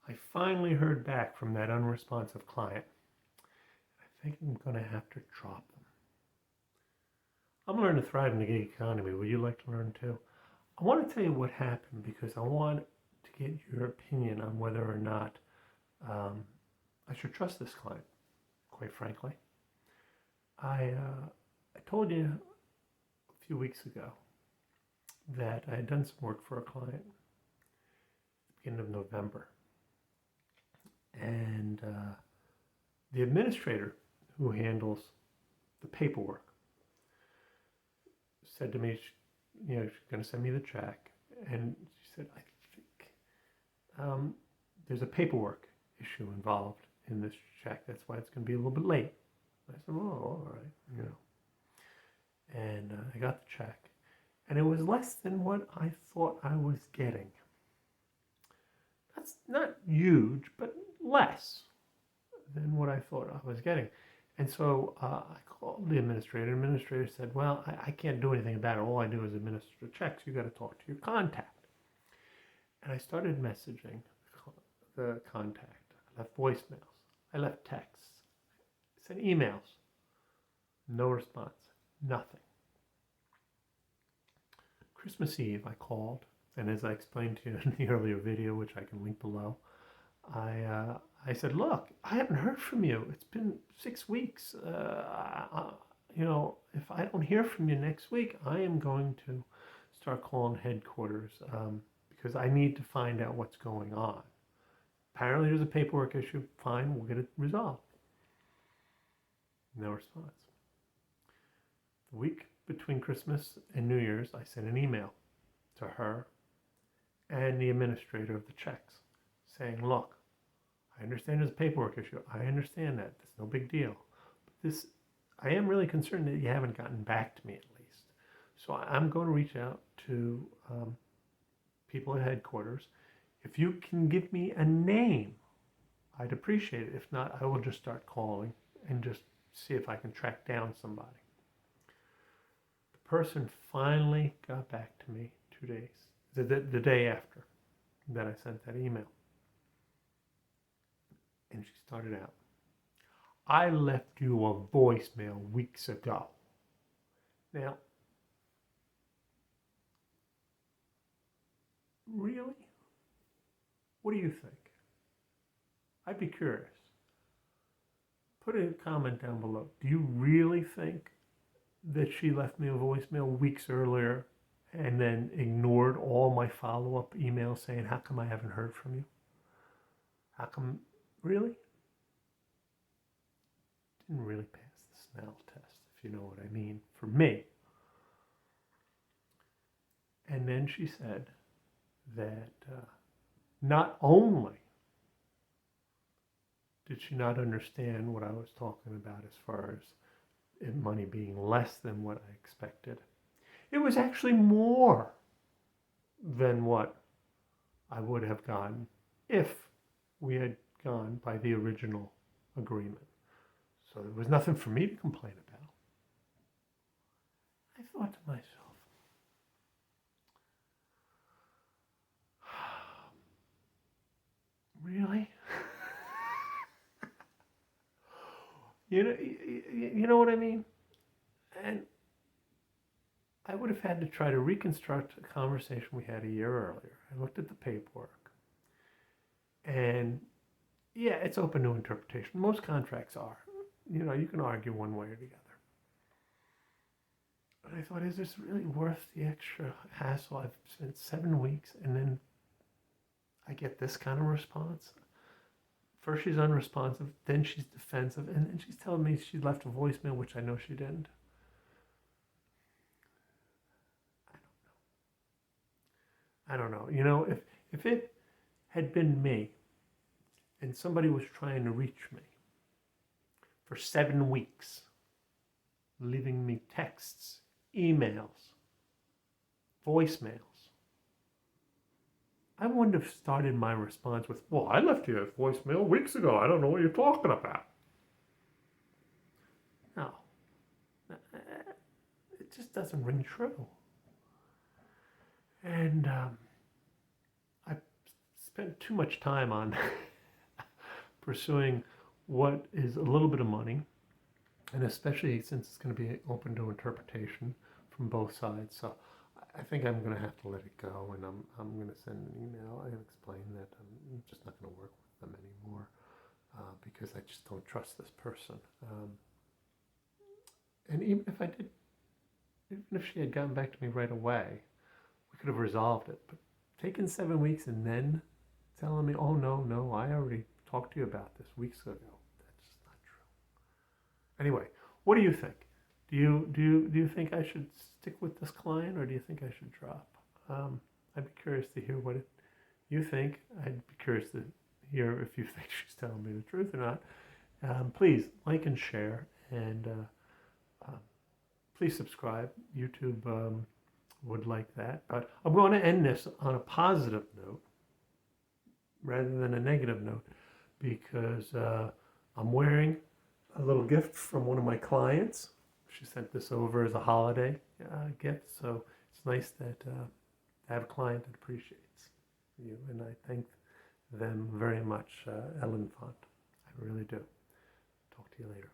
I finally heard back from that unresponsive client. I think I'm going to have to drop them. I'm learning to thrive in the gig economy. Would you like to learn too? I want to tell you what happened because I want to get your opinion on whether or not um, I should trust this client, quite frankly. I told you a few weeks ago that I had done some work for a client at the beginning of November. And the administrator who handles the paperwork said to me, she's going to send me the check. And she said, I think there's a paperwork issue involved in this check. That's why it's going to be a little bit late. I said, oh, all right, And I got the check. And it was less than what I thought I was getting. That's not huge, but less than what I thought I was getting. And so I called the administrator. The administrator said, well, I can't do anything about it. All I do is administer checks. You got to talk to your contact. And I started messaging the contact. I left voicemails. I left texts. I sent emails. No response. Nothing. Christmas Eve, I called. And as I explained to you in the earlier video, which I can link below, I said, look, I haven't heard from you. It's been 6 weeks. If I don't hear from you next week, I am going to start calling headquarters because I need to find out what's going on. Apparently there's a paperwork issue. Fine, we'll get it resolved. No response. The week between Christmas and New Year's, I sent an email to her and the administrator of the checks saying, look, I understand there's a paperwork issue. I understand that. That's no big deal. But I am really concerned that you haven't gotten back to me at least. So I'm going to reach out to people at headquarters. If you can give me a name, I'd appreciate it. If not, I will just start calling and just see if I can track down somebody. The person finally got back to me 2 days, the day after that I sent that email. And she started out, I left you a voicemail weeks ago. Now, really? What do you think? I'd be curious. Put a comment down below. Do you really think that she left me a voicemail weeks earlier and then ignored all my follow-up emails saying, how come I haven't heard from you? How come? Really? Didn't really pass the smell test, if you know what I mean, for me. And then she said that not only did she not understand what I was talking about as far as money being less than what I expected, it was actually more than what I would have gotten if we had gone by the original agreement. So there was nothing for me to complain about. I thought to myself, really? You know what I mean? And I would have had to try to reconstruct a conversation we had a year earlier. I looked at the paperwork. And yeah, it's open to interpretation. Most contracts are. You can argue one way or the other. But I thought, is this really worth the extra hassle? I've spent 7 weeks and then I get this kind of response. First she's unresponsive, then she's defensive, and then she's telling me she left a voicemail, which I know she didn't. I don't know. If it had been me and somebody was trying to reach me for 7 weeks, leaving me texts, emails, voicemails, I wouldn't have started my response with, well, I left you a voicemail weeks ago. I don't know what you're talking about. No. It just doesn't ring true. And I spent too much time on pursuing what is a little bit of money, and especially since it's going to be open to interpretation from both sides. So I think I'm going to have to let it go, and I'm going to send an email and explain that I'm just not going to work with them anymore because I just don't trust this person. And even if I did, even if she had gotten back to me right away, we could have resolved it. But taking 7 weeks and then telling me, oh, no, I already talked to you about this weeks ago. That's just not true. Anyway, what do you think? Do you think I should stick with this client, or do you think I should drop? I'd be curious to hear what you think. I'd be curious to hear if you think she's telling me the truth or not. Please like and share, and please subscribe. YouTube would like that. But I'm going to end this on a positive note rather than a negative note, because I'm wearing a little gift from one of my clients. She sent this over as a holiday gift, so it's nice that I have a client that appreciates you, and I thank them very much, Elinphant. I really do. Talk to you later.